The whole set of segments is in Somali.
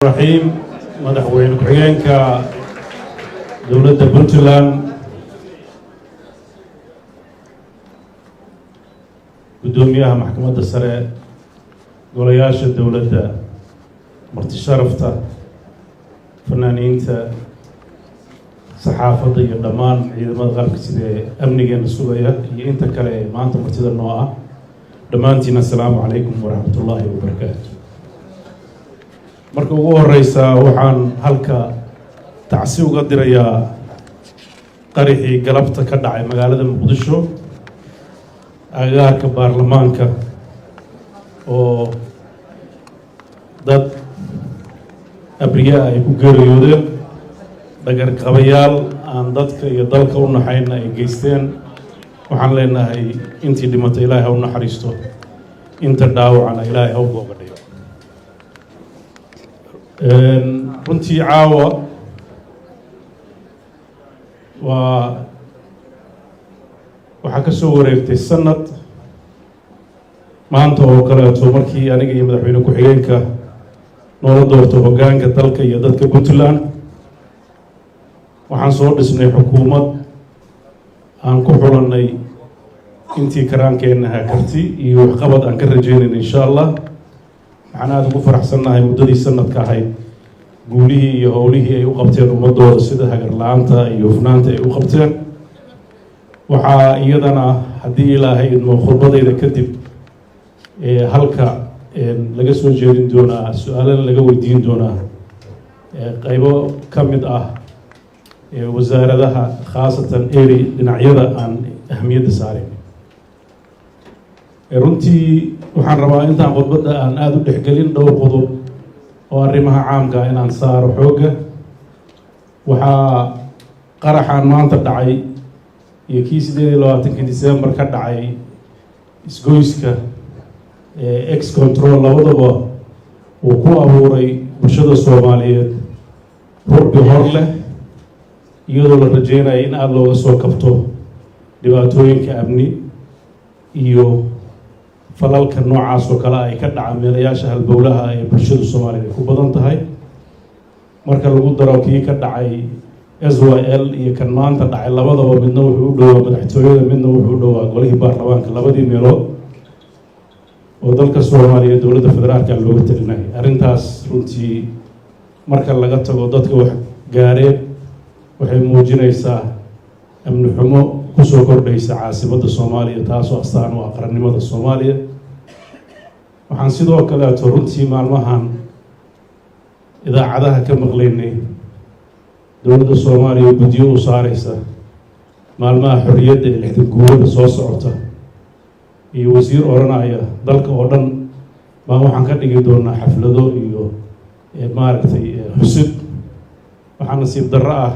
الرحيم مدحوين كحيانك دولة بنتلاند قدوميها محكمة السراء قولياش الدولة مرتي شرفته فنانينتا صحافة الضمان عندما غرق سيدي أمنية السورية أنت كلي ما أنت مرتدى النواة دمانتنا السلام عليكم ورحمة الله وبركاته. marka ugu horeysa waxaan halka tacsi uga dirayaa qarixii galabta ka dhacay magaalada Muqdisho agaarka baarlamaanka oo dad abriya ay ku geeriyoodeen dhagar qabayaal aan dadka iyo dalka u naxayna ay geysteen. waxaan leenahay intii dhimatay Ilaahay ha u naxariisto inta dhaawacana Ilaahay ha u booqadhiyo. runtii caawa waxaa ka soo wareegtay sanad maanta oo kaleeto markii aniga iyo madaxweyne ku-xigeenka noola doorto hoggaanka dalka iyo dadka Puntland. waxaan soo dhisnay xukuumad aan ku xulannay intii karaankeennaha karti iyo waxqabad aan ka rajeynayna insha allah. waxaan aada ugu faraxsannahay muddadii sanadka ahayd guulihii iyo howlihii ay u qabteen ummadooda sida hagar la-aanta iyo hufnaanta ay u qabteen. waxaa iyadana haddii ilaahay idmo khudbadayda kadib halka laga soo jeedin doonaa su-aalana laga weydiin doonaa qaybo ka mid ah wasaaradaha khaasatan eri dhinacyada aan ahmiyadda saarayn. runtii waxaan rabaa intaan khudbadda aan aada u dhexgelin dhowr qodob oo arrimaha caamka inaan saaro xoogga. waxaa qaraxaan maanta dhacay iyo kii 28 December ka dhacay isgoyska ex control labadaba uu ku abuuray bulshada Soomaaliyeed rugbi hor leh iyadoo la rajeynayo in aada looga soo kabto dhibaatooyinka amni iyo falalka noocaas oo kale ay ka dhaca meelayaasha halbowlaha ee bulshada Soomaaliyeed ay ku badan tahay. marka lagu daro kii ka dhacay SYL iyo kan maanta dhacay labadaba midna wuxuu u dhowaa madaxtooyada midna wuxuu u dhowaa golihii baarlamaanka labadii meelood oo dalka Soomaaliya dowladda federaalka looga talinayay. arrintaas runtii marka laga tago dadka wax gaareen waxay muujinaysaa amni xumo kusoo kordhaysa caasimadda Soomaaliya taasoo astaan u ah qarannimada Soomaaliya. waxaan sidoo kaleeto runtii maalmahan idaacadaha ka maqlaynay dowladda Soomaaliya guddiyo u saaraysa maalmaha xorriyadda ee 60 guurada soo socota iyo wasiir oranaya dalka oo dhan baa waxaan ka dhigi doonaa xaflado iyo maaragtay xusid. waxaa nasiib darro ah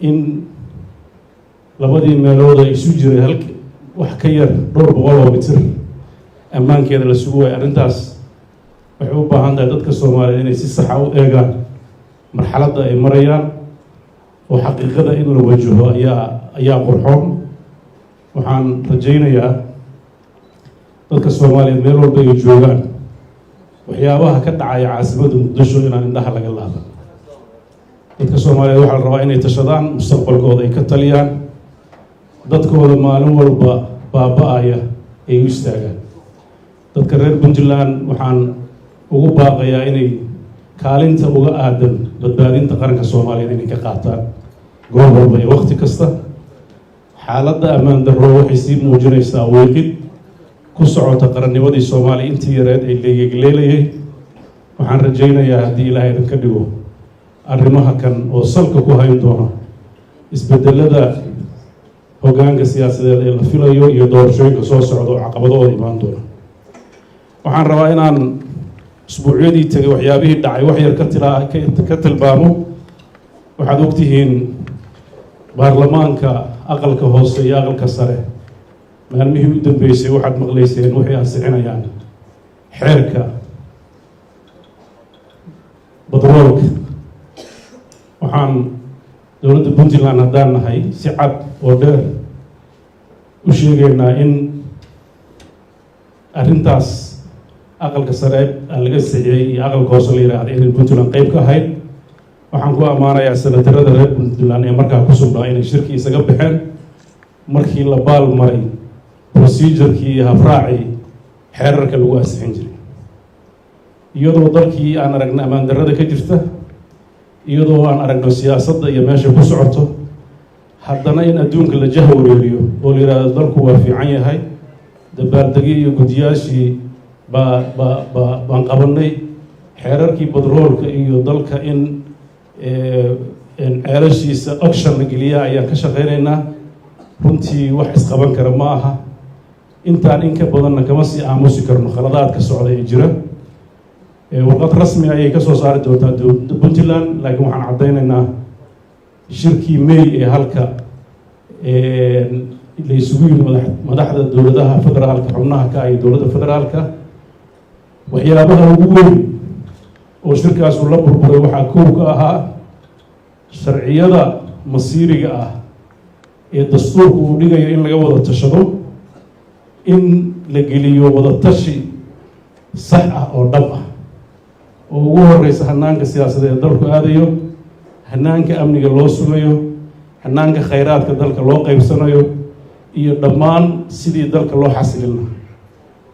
in labadii meelood ay isu jiray halka wax ka yar dhowr boqol oo mitir ammaankeeda la sugu waayay. arrintaas waxay u baahan tahay dadka Soomaaliyeed inay si saxa u eegaan marxaladda ay marayaan oo xaqiiqada in la wajaho ayaa qurxoon. waxaan rajaynayaa dadka Soomaaliyeed meel walba ay joogaan waxyaabaha ka dhacaya caasimadda Muqdisho inaan indhaha laga laaban. dadka Soomaaliyeed waxaa la rabaa inay tashadaan mustaqbalkooda ay ka taliyaan dadkooda maalin walba baaba'aya ay u istaagaan. dadka reer Puntland waxaan ugu baaqayaa inay kaalinta uga aadan badbaadinta qaranka Soomaaliyeed inay ka qaataan goob walba iyo waqti kasta. xaaladda ammaan darro waxay sii muujinaysaa weeqid ku socota qarannimadii Soomaaliya intii yareed ay leelayay. waxaan rajaynayaa haddii Ilaahay idinka dhigo arrimaha kan oo salka ku hayn doona isbedelada hoggaanka siyaasadeed ee la filayo iyo doorashooyinka soo socda oo caqabadooda imaan doona. waxaan rabaa inaan usbuucyadii tegay waxyaabihii dhacay wax yar ka tilmaamo. waxaad ogtihiin baarlamaanka aqalka hoose iyo aqalka sare maalmihii u dambeysay waxaad maqlayseen waxay ansixinayaan xeerka badroolka. waxaan dowladda Puntland haddaan nahay si cad oo dheer u sheegaynaa in arrintaas aqalka sare laga sixiyey iyo aqalka hoose la yidhaahda inay puntland qayb ka ahayd waxaan ku ammaanayaa senatarada reer puntland ee markaa ku sugnaa inay shirki isaga baxeen markii la baal maray procedurkii iyo habraacii xeerarka lagu ansixin jiray iyadoo dalkii aan aragno ammaan darrada ka jirta iyadoo aan aragno siyaasadda iyo meesha ku socoto haddana in adduunka la jahwareeriyo oo la yidhaahdo dalku waa fiican yahay dabaaldegi iyo guddiyaashii baan qabanay xeerarkii badroolka iyo dalka in ceelashiisa auction la geliyaa ayaan ka shaqaynaynaa runtii wax isqaban kara ma aha intaan in ka badanna kama sii aamusi karno khaladaadka socda ee jira warqad rasmi ayay ka soo saari doontaa dowladda puntland laakiin waxaan caddaynaynaa shirkii may ee halka la isugu yimid madaxda dowladaha federaalka xubnaha ka iyo dowladda federaalka waxyaabaha ugu weyn oo shirkaasu la burburay waxaa kow ka ahaa sharciyada masiiriga ah ee dastuurku uu dhigayo in laga wada tashado in la geliyo wada tashi sax ah oo dhab ah oo ugu horeysa hanaanka siyaasadeed ee dalku aadayo hanaanka amniga loo sugayo hanaanka khayraadka dalka loo qaybsanayo iyo dhammaan sidii dalka loo xasilin lahaa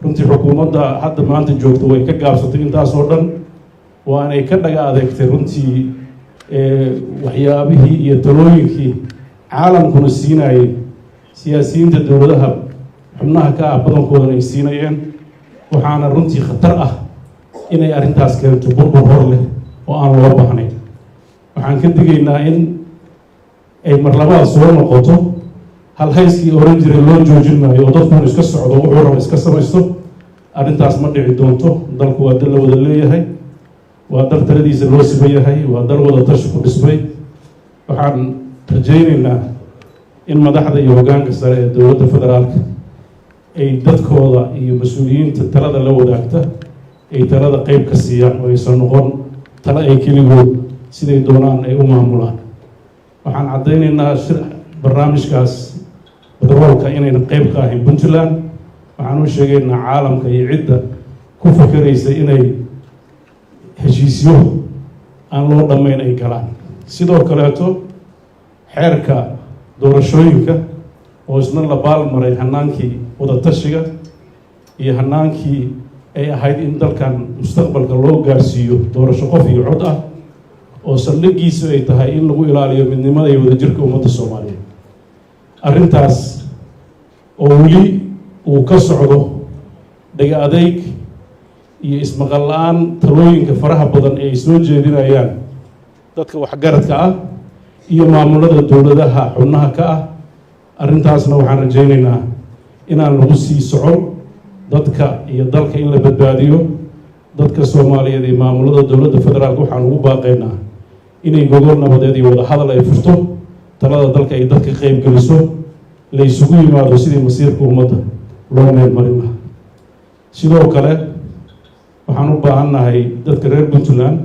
runtii xukuumadda hadda maanta joogto way ka gaabsatay intaasoo dhan waanay ka dhaga adeegtay runtii waxyaabihii iyo talooyinkii caalamkuna siinayay siyaasiyiinta dowladaha xubnaha ka ah badankoodan ay siinayeen waxaana runtii khatar ah inay arrintaas keento burbur hor leh oo aan loo baahnayn waxaan ka digaynaa in ay marlabaad soo noqoto hal hayskii oran jiray loo joojin maayo oo dadkuun iska socdo wuxuu raba iska samaysto arrintaas ma dhici doonto dalku waa dal la wada leeyahay waa dal taladiisa loo siman yahay waa dal wada tashi ku dhismay waxaan rajaynaynaa in madaxda iyo hoggaanka sare ee dowladda federaalka ay dadkooda iyo mas-uuliyiinta talada la wadaagta ay talada qayb ka siiyaan oo aysan noqon talo ay keligood siday doonaan ay u maamulaan waxaan caddaynaynaa barnaamijkaas badroolka inayna qayb ka ahayn puntland waxaan u sheegaynaa caalamka iyo cidda ku fakeraysa inay heshiisyo aan loo dhammayn ay galaan sidoo kaleeto xeerka doorashooyinka oo isna la baal maray hanaankii wadatashiga iyo hanaankii ay ahayd in dalkan mustaqbalka loo gaarsiiyo doorasho qof iyo cod ah oo saldhigiisu ay tahay in lagu ilaaliyo midnimada iyo wadajirka ummadda soomaaliyeed arrintaas oo weli uu ka socdo dhaga adeyg iyo ismaqal la-aan talooyinka faraha badan ee ay soo jeedinayaan dadka waxgaradka ah iyo maamulada dowladaha xubnaha ka ah arrintaasna waxaan rajaynaynaa inaan lagu sii socon dadka iyo dalka in la badbaadiyo dadka soomaaliyeed iyo maamulada dowladda federaalka waxaan ugu baaqaynaa inay gogol nabadeed iyo wada hadal ay furto talada dalka ay dadka qayb geliso la isugu yimaado sidii masiirka ummadda loo meel marin lahaa sidoo kale waxaan u baahannahay dadka reer puntland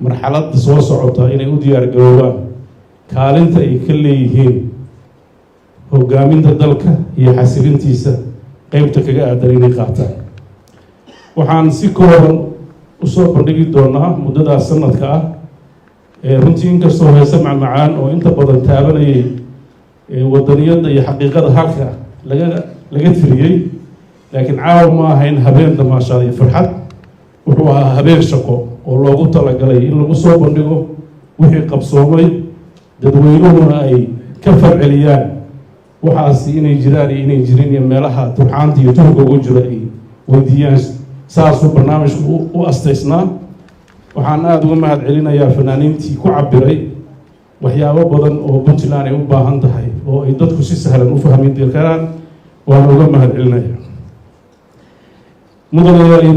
marxaladda soo socota inay u diyaar garoobaan kaalinta ay ka leeyihiin hoggaaminta dalka iyo xasilintiisa qaybta kaga aadan inay qaataan waxaan si kooban usoo bandhigi doonaa muddadaas sanadka ah runtii inkastoo heese macmacaan oo inta badan taabanayay wadaniyadda iyo xaqiiqada halka laga tiriyey laakiin caawa ma ahayn habeen damaashaad iyo farxad wuxuu ahaa habeen shaqo oo loogu talagalay in lagu soo bandhigo wixii qabsoomay dadweynuhuna ay ka farceliyaan waxaasi inay jiraan iyo inay jirin iyo meelaha turxaanta iyo tuhga ugu jiro ay weydiiyaan saasuu barnaamijku u astaysnaa waxaan aada uga mahad celinayaa fanaaniintii ku cabiray waxyaabo badan oo puntland ay u baahan tahay oo ay dadku si sahlan u fahmin karaan waana uga mahad celinaya mudanayaal iyo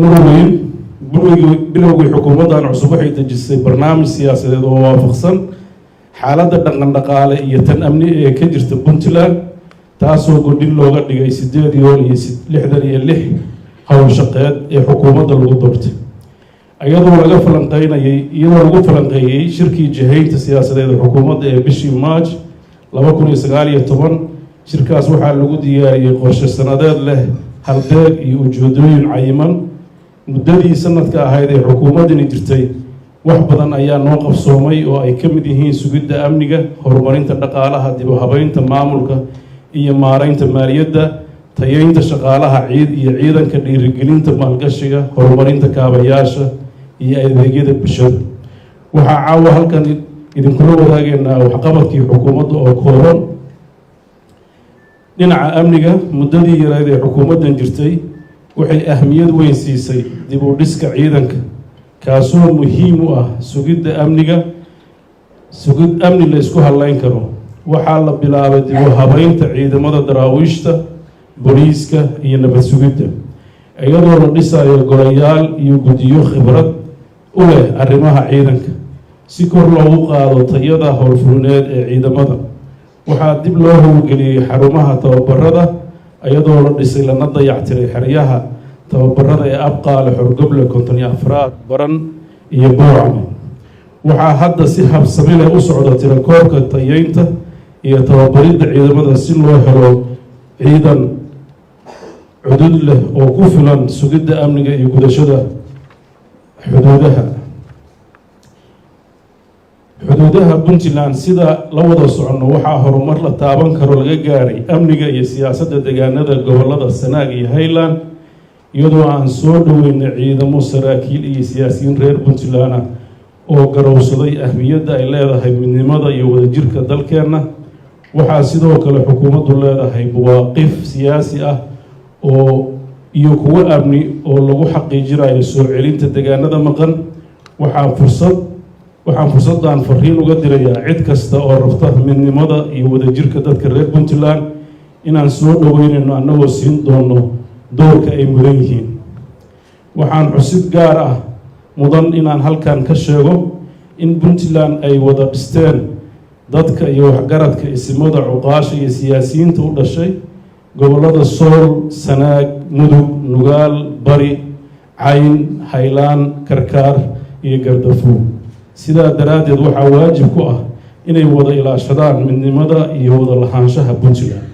muruweyn bilowgii xukuumaddan cusub waxay dejisay barnaamij siyaasadeed oo waafaqsan xaaladda dhaqan dhaqaale iyo tan amni ee ka jirta puntland taasoo godhin looga dhigay 866 howl shaqeed ee xukuumadda lagu doortay iyadoo lagu falanqeeyey shirkii jihaynta siyaasadeed ee xukuumadda ee bishii March 2019 shirkaas waxaa lagu diyaariyey qorshe sanadeed leh halbeeg iyo ujeedooyin cayiman muddadii sanadka ahayd ee xukuumaddani jirtay wax badan ayaa noo qabsoomay oo ay ka mid yihiin sugidda amniga, horumarinta dhaqaalaha, dib u habeynta maamulka iyo maaraynta maaliyadda, tayeynta shaqaalaha iyo ciidanka, dhiirigelinta maalgashiga, horumarinta kaabayaasha iyo adeegyada bulshada. waxaa caawa halkan idinkula wadaageynaa waxqabadkii xukuumadda oo kooban. dhinaca amniga, muddadii yareed ee xukuumaddan jirtay waxay ahmiyad weyn siisay dib u dhiska ciidanka, kaasoo muhiim u ah sugid amni la isku halleyn karo. waxaa la bilaabay dib u habeynta ciidamada daraawiishta, booliiska iyo nabad sugidda, iyadoo la dhisayo golayaal iyo guddiyo khibrad u leh arrimaha ciidanka si kor loogu qaado tayada howlfulineed ee ciidamada. waxaa dib loo howlgeliyey xarumaha tababarada iyadoo la dhisay lana dayactiray xeryaha tababarada ee Abqaale, Xorgoble, Konton iyo Afraad, Baran iyo Boocame. waxaa hadda si habsami leh u socda tirakoobka tayeynta iyo tababaridda ciidamada si loo helo ciidan cudud leh oo ku filan sugidda amniga iyo gudashada xuduudaha Puntland. sida la wada socono waxaa horumar la taaban karo laga gaaray amniga iyo siyaasadda deegaanada gobolada Sanaag iyo Highland, iyadoo aan soo dhaweynay ciidamo, saraakiil iyo siyaasiyiin reer Puntland ah oo garowsaday ahmiyadda ay leedahay midnimada iyo wadajirka dalkeenna. waxaa sidoo kale xukuumaddu leedahay mawaaqif siyaasi ah iyo kuwo amni oo lagu xaqiijinayo soo celinta deegaanada maqan. waxaan fursaddan fariin uga dirayaa cid kasta oo rabta midnimada iyo wadajirka dadka reer Puntland inaan soo dhaweynayno annagoo siin doono doorka ay mudan yihiin. waxaan xusid gaar ah mudan inaan halkan ka sheego in Puntland ay wada dhisteen dadka iyo waxgaradka, isimada, cuqaasha iyo siyaasiyiinta u dhashay gobolada Sool, Sanaag, Mudug, Nugaal, Bari, Cayn, Highland, Karkaar iyo Gardafuul. sidaa daraaddeed waxaa waajib ku ah inay wada ilaashadaan midnimada iyo wada lahaanshaha Puntland.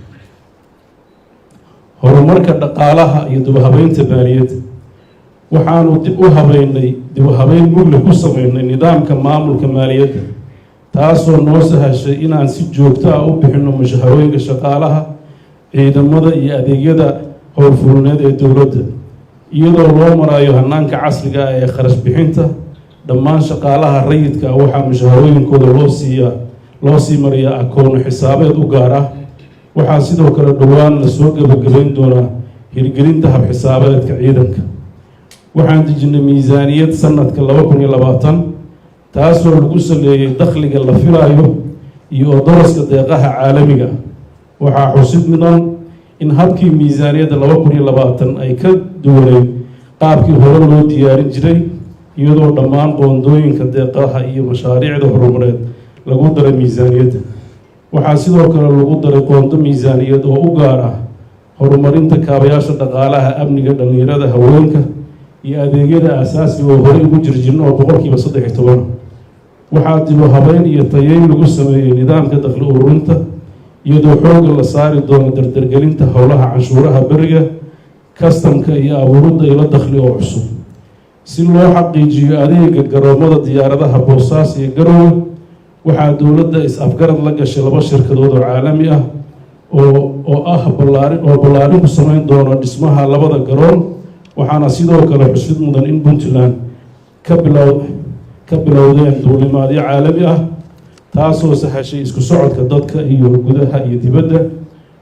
horumarka dhaqaalaha iyo dib u habeynta maaliyadda, waxaanu dib u habeyn mugle ku sameynay nidaamka maamulka maaliyadda, taasoo noo sahashay inaan si joogto ah u bixino mushaharooyinka shaqaalaha, ciidamada iyo adeegyada howlfulineed ee dowladda, iyadoo loo marayo hanaanka casriga ah ee kharash bixinta. dhammaan shaqaalaha rayidka ah waxaa mushaharooyinkooda loo sii mariyaa akoon xisaabeed u gaar ah. waxaa sidoo kale dhowaan la soo gabagabayn doonaa hirgelinta hab xisaabeedka ciidanka. waxaan dejinay miisaaniyad sanadka 2020 taasoo lagu saleeyay dakhliga la filayo iyo daraska deeqaha caalamiga. waxaa xusid mudan in habkii miisaaniyadda 2020 ay ka duwaneyd qaabkii hore loo diyaarin jiray, iyadoo dhammaan qoondooyinka deeqaha iyo mashaariicda horumareed lagu daray miisaaniyadda. waxaa sidoo kale lagu daray qoondo miisaaniyad oo u gaar ah horumarinta kaabayaasha dhaqaalaha, amniga, dhalinyarada, haweenka iyo adeegyada aasaasiga oo horey ugu jirjirna oo 13%. waxaa dib u habeyn iyo tayeyn lagu sameeyey nidaamka dakhli ururinta, iyadoo xoogga la saari doono dardargelinta howlaha canshuuraha beriga, kastamka iyo abuuridda ilo dakhli oo cusub. si loo xaqiijiyo adeega garoomada diyaaradaha Boosaaso iyo Garowe, waxaa dowladda is-afgarad la gashay 2 shirkadood oo caalami ah oo ballaarin ku sameyn doono dhismaha 2 garoon. waxaana sidoo kale xusid mudan in Puntland ka bilowdeen duulimaadyo caalami ah, taasoo sahashay isku socodka dadka iyo gudaha iyo dibadda,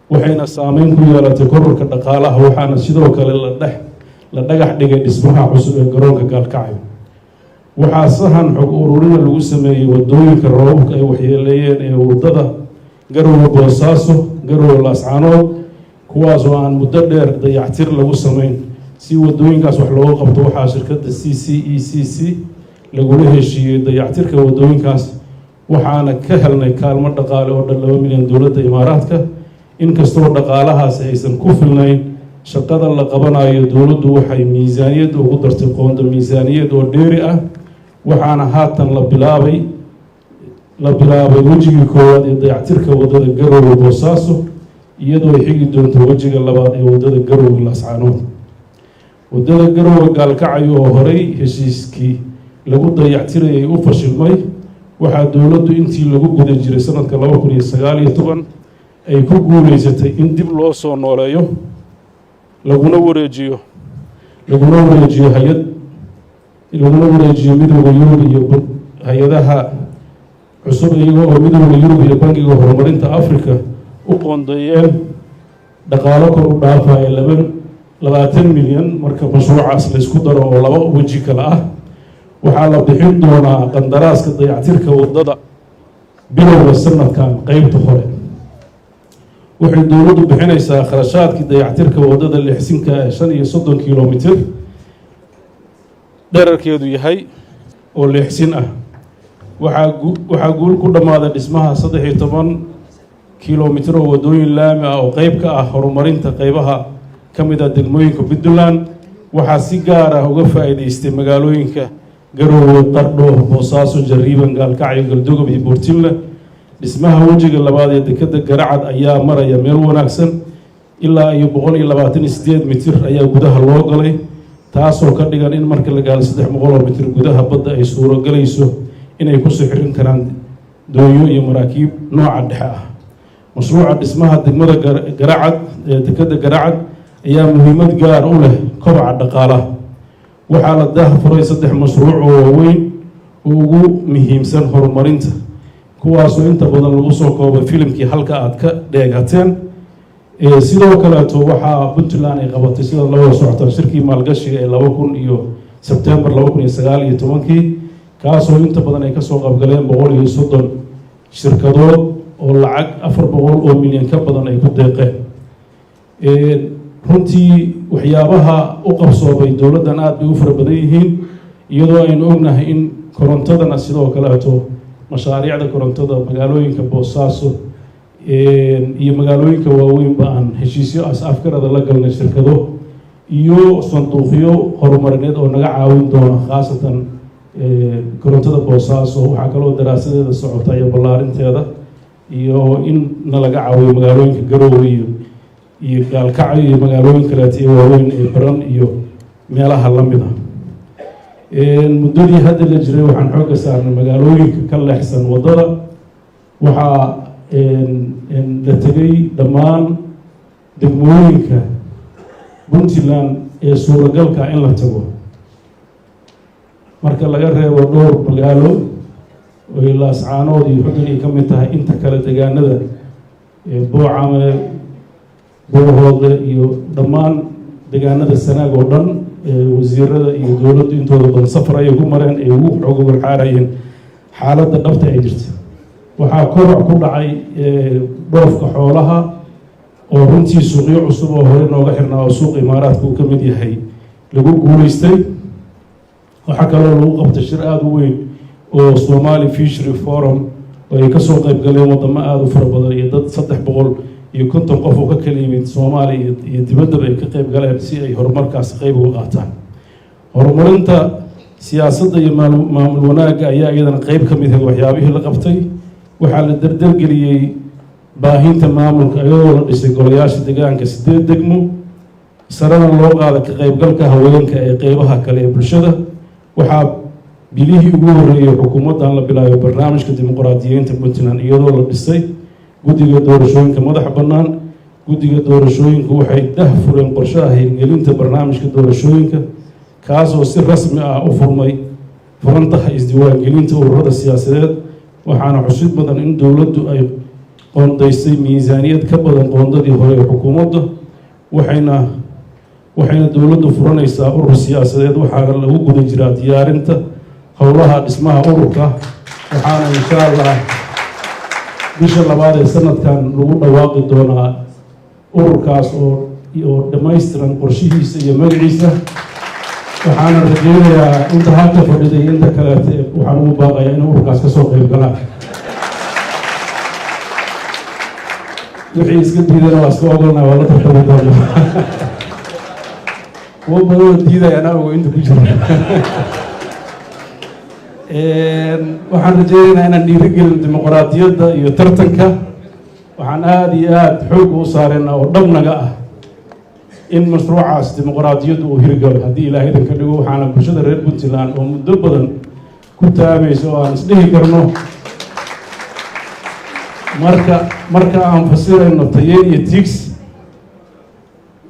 waxayna saameyn ku yeelatay kororka dhaqaalaha. waxaana sidoo kale la dhagax dhigay dhismaha cusub ee garoonka Gaalkacyo. waxaa sahan xog ururina lagu sameeyey wadooyinka roobabka ay waxyeeleeyeen ee wadada Garowe Boosaaso, Garowe Laascaanood, kuwaas oo aan muddo dheer dayactir lagu sameyn. si wadooyinkaas wax looga qabto waxaa shirkadda CCECC lagula heshiiyey dayactirka wadooyinkaas, waxaana ka helnay kaalmo dhaqaale oo dhan 2 milyan dowladda Imaaraadka. inkastoo dhaqaalahaas aysan ku filnayn shaqada la qabanayo, dowladdu waxay miisaaniyadda ugu dartay qoondo miisaaniyad oo dheeri ah. waxaana haatan la bilaabay wejigii koowaad ee dayactirka wadada Garowe Boosaaso, iyadoo ay xigi doonto wejiga labaad ee wadada Garowe Laascaanood. waddada garowe gaalkacyo oo horey heshiiskii lagu dayactirayay u fashilmay waxaa dowladdu intii lagu guda jiray sanadka 2019 ay ku guuleysatay in dib loo soo nooleeyo laguna wareejiyo midowda yurub iyo hay-adaha cusub iyaga oo midowda yurub iyo bangiga horumarinta africa u qoondeeyeen dhaqaalo kor u dhaafaya 20 milyan marka mashruucaas la isku daro oo laba weji kale ah waxaa la bixin doonaa qandaraaska dayactirka waddada bilowga sanadkan qaybta hore waxay dowladdu bixinaysaa kharashaadkii dayactirka waddada lixsinka ee 35 kilomitir dherarkeedu yahay oo lixsin ah waxaa guul ku dhammaaday dhismaha 13 kilomitir oo waddooyin laami ah oo qayb ka ah horumarinta qaybaha ka mid ah degmooyinka Puntland waxaa si gaar ah uga faa'iidaystay magaalooyinka garowe qardho boosaaso jariiban gaalkacyo galdogob iyo buurtinle dhismaha wejiga labaad ee dekada garacad ayaa maraya meel wanaagsan ilaa iyo 128 mitir ayaa gudaha loo galay taasoo ka dhigan in marka la gaalo 300 mitir gudaha badda ay suuro galayso inay ku soo xirin karaan doonyo iyo maraakiib nooca dhexe ah mashruuca dhismaha degmada garacad ee dekada garacad ayaa muhiimad gaar u leh kobaca dhaqaalaha waxaa la daahfuray 3 mashruuc oo waaweyn oo ugu muhiimsan horumarinta kuwaasoo inta badan lagu soo koobay filimkii halka aad ka dheegateen sidoo kaleeto waxaa Puntland ay qabatay sida loo socota shirkii maalgashiga ee 2000 iyo September 2019 kaasoo inta badan ay ka soo qaybgaleen 130 shirkadood oo lacag 400 milyan ka badan ay ku deeqeen runtii waxyaabaha u qabsoobay dowladdan aad bay u fara badan yihiin iyadoo aynu ognahay in korontadana sidoo kaleeto mashaariicda korontada magaalooyinka boosaaso iyo magaalooyinka waaweynba aan heshiisyo afkarada la galnay shirkado iyo sanduuqyo horumarineed oo naga caawin doona khaasatan korontada boosaaso waxaa kaloo daraasadeeda socota iyo ballaarinteeda iyo in nalaga caawiyo magaalooyinka garowe iyo gaalkacyo iyo magaalooyin kaleeto ee waaweyn ee baran iyo meelaha la mid ah muddadii hadda la jiray waxaan xoogga saarnay magaalooyinka ka leexsan waddada waxaa la tegay dhammaan degmooyinka Puntland ee suuragalka in la tago marka laga reebo dhowr magaalo oo laascaanood iyo xudun ay ka mid tahay inta kale deegaanada boocame buuhoode iyo dhammaan deegaanada sanaag oo dhan wasiirada iyo dowladdu intooda badan safar ayay ku mareen ee ugu xoogga xaarayeen xaaladda dhabta ay jirta waxaa kobac ku dhacay dhoofka xoolaha oo runtii suuqyo cusub oo hore nooga xirnaa oo suuq imaaraadka uu ka mid yahay lagu guulaystay waxaa kaloo lagu qabtay shir aada u weyn oo Somali Fishery Forum oo ay ka soo qayb galeen wadamo aada u fara badan iyo dad 350 qof oo ka kala yimid Soomaaliya iyo dibaddaba ay ka qayb galeen si ay horumarkaas qayb uga qaataan horumarinta siyaasadda iyo maamul wanaagga ayaa iyadana qayb ka mid ah waxyaabihii la qabtay waxaa la dardargeliyey baahinta maamulka iyadoo la dhisay golayaasha deegaanka 8 degmo sarana loo qaaday ka qaybgalka haweenka ee qaybaha kale ee bulshada waxaa bilihii ugu horeeyay xukuumaddan la bilaabay barnaamijka dimuqraadiyiinta Puntland iyadoo la dhisay guddiga doorashooyinka madaxa bannaan guddiga doorashooyinku waxay daahfureen qorshaha hirgelinta barnaamijka doorashooyinka kaasoo si rasmi ah u furantaha isdiiwaangelinta ururada siyaasadeed waxaana xusid badan in dowladdu ay qoondaysay miisaaniyad ka badan qoondadii hore ee xukuumadda waxayna dowladdu furanaysaa urur siyaasadeed waxaana lagu guda jiraa diyaarinta howlaha dhismaha ururka waxaana insha Allah bisha labaad ee sanadkan lagu dhawaaqi doonaa ururkaas oo dhammaystiran qorshihiisa iyo magaciisa waxaana rajaynayaa inta halka fadhiday inta kaleete waxaan ugu baaqayaa in ururkaas ka soo qayb galaan wixii iska diidana waa iska ogolnaa waa la tartami doonaa kuwa badanoo diidaya anaago inta ku jira waxaan rajaynaynaa inaan dhiirigelin dimuqraadiyadda iyo tartanka waxaan aada iyo aada xoog u saareenaa oo dhabnaga ah in mashruucaas dimuqraadiyaddu uu hirgalo haddii ilaahay idinka dhigo. waxaana bulshada reer puntland oo muddo badan ku taamaysa oo aan isdhihi karno marka aan fasirayno tayeyn iyo tiigsi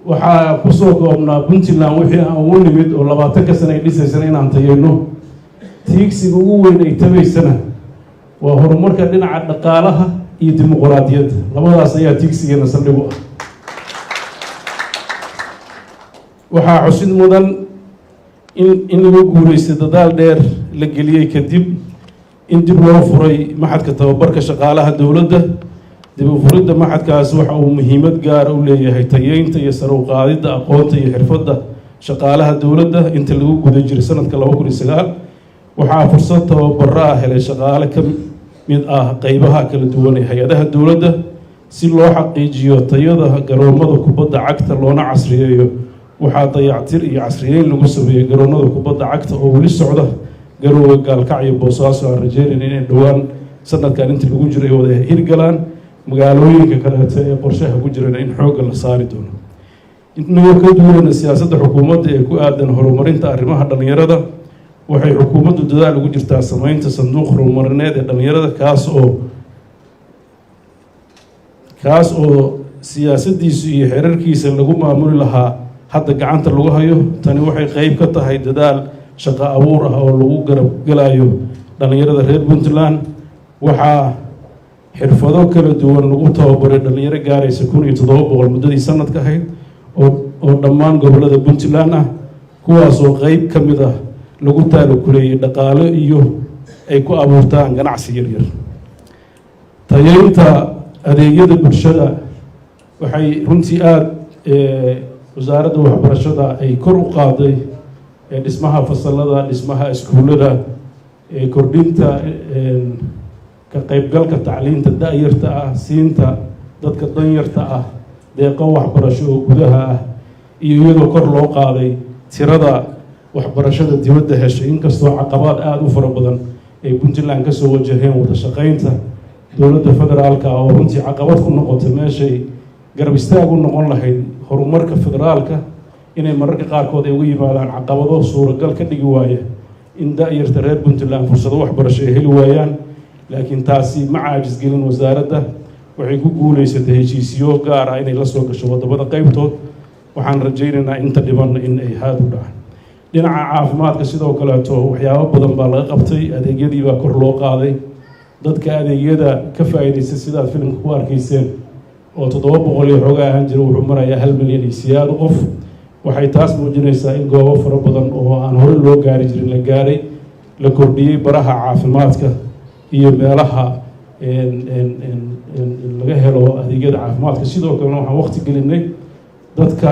waxaa kusoo goobnaa puntland wixii aan ugu nimid oo 20 sano ay dhisaysana inaan tayeyno. tiigsiga ugu weyn ay tabaysana waa horumarka dhinaca dhaqaalaha iyo dimuqraadiyadda, labadaas ayaa tiigsigeena saldhig u ah. waxaa xusid mudan in lagu guulaystay dadaal dheer la geliyey kadib in dib loo furay maxadka tababarka shaqaalaha dowladda. dib u furidda maxadkaas waxa uu muhiimad gaara u leeyahay tayeynta iyo sare u qaadidda aqoonta iyo xirfadda shaqaalaha dowladda. inta lagu guda jiray sanadka 2009 waxaa fursad tababaro ah helay shaqaale ka mid ah qeybaha kala duwan ee hay-adaha dowladda si loo xaqiijiyo tayada garoomada kubadda cagta loona casriyeeyo. waxaa dayactir iyo casriyeyn lagu sameeyey garoomada kubadda cagta oo weli socda garoowe, gaalkacyo, boosaaso. aan rajeynayna inay dhowaan sanadkan inta lagu jiro ay wada hirgalaan. magaalooyinka kaleeto ee qorshaha ku jirana in xoogga la saari doono. inagoo ka duwanayna siyaasadda xukuumadda ee ku aadan horumarinta arrimaha dhallinyarada, waxay xukuumaddu dadaal ugu jirtaa sameynta sanduuq horumarineed ee dhallinyarada kaas oo siyaasaddiisu iyo xeerarkiisa lagu maamuli lahaa hadda gacanta lagu hayo. tani waxay qeyb ka tahay dadaal shaqo abuur ah oo lagu garab galayo dhallinyarada reer puntland. waxaa xirfado kala duwan lagu tababaray dhallinyaro gaaraysa 1700 muddadii sanadka ahayd oo dhammaan gobollada puntland ah, kuwaasoo qeyb ka mid ah lagu taalokuleeyey dhaqaale iyo ay ku abuurtaan ganacsi yaryar. tayeynta adeegyada bulshada waxay runtii aada wasaaradda waxbarashada ay kor u qaaday dhismaha fasalada, dhismaha iskuullada, kordhinta ka qaybgalka tacliinta da-yarta ah, siinta dadka danyarta ah deeqo waxbarasho oo gudaha ah, iyo iyadoo kor loo qaaday tirada waxbarashada dibadda heshay. inkastoo caqabaad aada u fara badan ay puntland kasoo wajaheen wada shaqeynta dowladda federaalka oo runtii caqabad ku noqotay meeshay garab istaag u noqon lahayd horumarka federaalka, inay mararka qaarkood ay uga yimaadaan caqabado suuragal ka dhigi waaya in da-yarta reer puntland fursado waxbarasho ay heli waayaan. laakiin taasi ma caajis gelin wasaaradda. waxay ku guulaysatay heshiisiyo gaar ah inay la soo gasho wadamada qeybtood. waxaan rajaynaynaa inta dhiban in ay haad u dhacaan. dhinaca caafimaadka sidoo kaleeto waxyaabo badan baa laga qabtay. adeegyadii baa kor loo qaaday. dadka adeegyada ka faa'iidaysta sidaad filimka ku arkayseen oo 700 iyo xoogaa ahaan jira wuxuu marayaa 1 milyan iyo siyaado qof. waxay taas muujinaysaa in goobo fara badan oo aan hore loo gaari jirin la gaaray, la kordhiyey baraha caafimaadka iyo meelaha laga helo adeegyada caafimaadka. sidoo kalena waxaan waqti gelinay dadka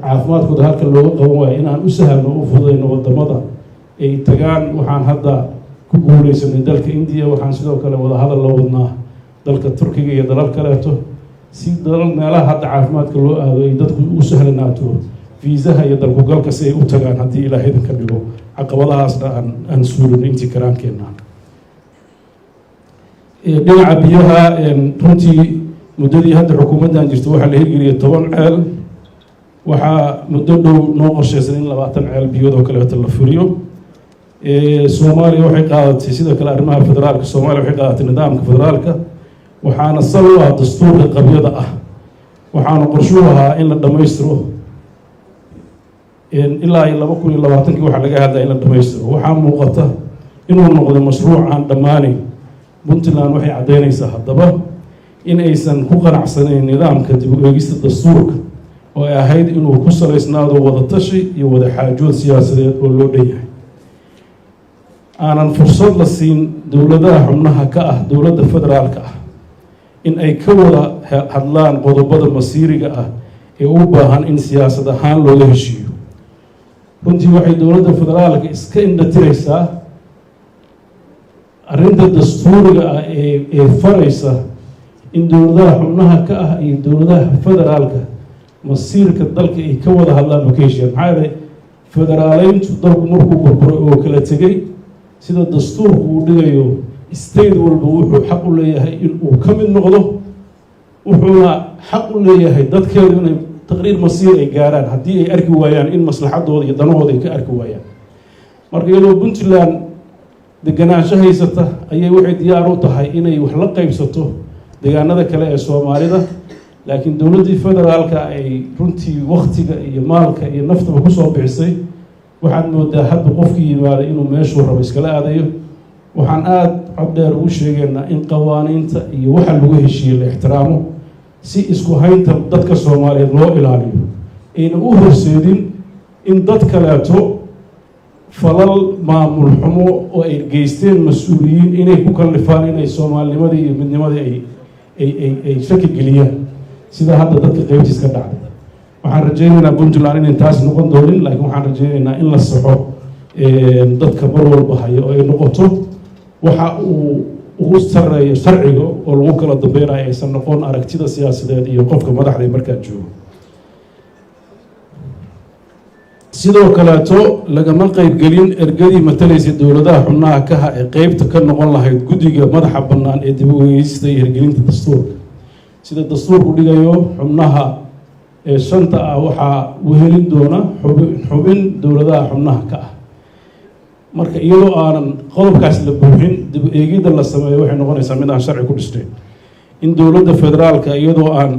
caafimaadkooda halka looga qaban waayo inaan u sahalno u fududayno wadamada ay tagaan. waxaan hadda ku guuleysanay dalka indiya. waxaan sidoo kale wadahadal la wadnaa dalka turkiga iyo dalal kaleeto si dalal meelaha hadda caafimaadka loo aado ay dadku u sahlanaato fiisaha iyo dalkugalka si ay u tagaan haddii ilaahay idinka dhigo. caqabadahaasna aan suulin intii karaankeenna. dhinaca biyaha runtii muddadii hadda xukuumaddan jirta waxaa la hirgeliyay 10 ceel. waxaa muddo dhow noo qorshaysan in 20 ceel biyoodoo kaleeto la furiyo. soomaaliya waxay qaadatay sidoo kale arrimaha federaalka. soomaaliya waxay qaadatay nidaamka federaalka, waxaana sal u ah dastuurka qabyada ah. waxaana qorshuu ahaa in la dhammaystiro ilaa 2020 waxaa laga hadlaya in la dhammaystiro. waxaa muuqata inuu noqday mashruuc aan dhammaaneyn. puntland waxay caddeynaysaa haddaba in aysan ku qanacsanayn nidaamka dib u eegista dastuurka oo ay ahayd inuu ku salaysnaado wada tashi iyo wada xaajood siyaasadeed oo loo dhan yahay. aanan fursad la siin dowladaha xubnaha ka ah dowladda federaalka ah in ay ka wada hadlaan qodobada masiiriga ah ee u baahan in siyaasad ahaan looga heshiiyo. runtii waxay dowladda federaalka iska indhatiraysaa arrinta dastuuriga ah ee faraysa in dowladaha xubnaha ka ah iyo dowladaha federaalka masiirka dalka ay ka wada hadlaan oo ka heshiiyaan. maxaa yeelay federaaleyntu dalku markuu burburay oo kala tegey sida dastuurku uu dhigayo state walba wuxuu xaq u leeyahay in uu ka mid noqdo, wuxuuna xaq u leeyahay dadkeedu inay taqriir masiir ay gaaraan haddii ay arki waayaan in maslaxadooda iyo danahooda ay ka arki waayaan. marka iyadoo puntland deganaansho haysata ayay waxay diyaar u tahay inay wax la qaybsato deegaanada kale ee soomaalida, laakiin dowladdii federaalka ay runtii waktiga iyo maalka iyo naftaba kusoo bixisay. waxaad moodaa hadda qofkii yimaada inuu meeshuu rabo iskala aadayo. waxaan aada cod dheer ugu sheegaynaa in qawaaniinta iyo waxa lagu heshiiyey la ixtiraamo, si isku haynta dadka soomaaliyeed loo ilaaliyo, ayna u horseedin in dad kaleeto falal maamul xumo oo ay geysteen mas-uuliyiin inay ku kallifaan inay soomaalinimadii iyo midnimadii ay shaki geliyaan, sida hadda dadka qaybtiis ka dhacday. waxaan rajaynaynaa puntland inay taas noqon doonin, laakiin waxaan rajaynaynaa in la saxo dadka mar walba hayo oo ay noqoto waxa uu ugu sareeyo sharciga oo lagu kala dambeynayo aysan noqon aragtida siyaasadeed iyo qofka madaxda markaa joogo. sidoo kaleeto lagama qaybgelin ergadii matalaysa dowladaha xubnaha kaha ee qeybta ka noqon lahayd guddiga madaxa bannaan ee dib u eegista iyo hirgelinta dastuurka. sida dastuurku dhigayo xubnaha ee shanta ah waxaa wehelin doona xubin dowladaha xubnaha ka ah. marka iyadoo aanan qodobkaas la buuxin dib eegidda la sameeyo waxay noqonaysaa mid aan sharci ku dhisnayn. in dowladda federaalka iyadoo aan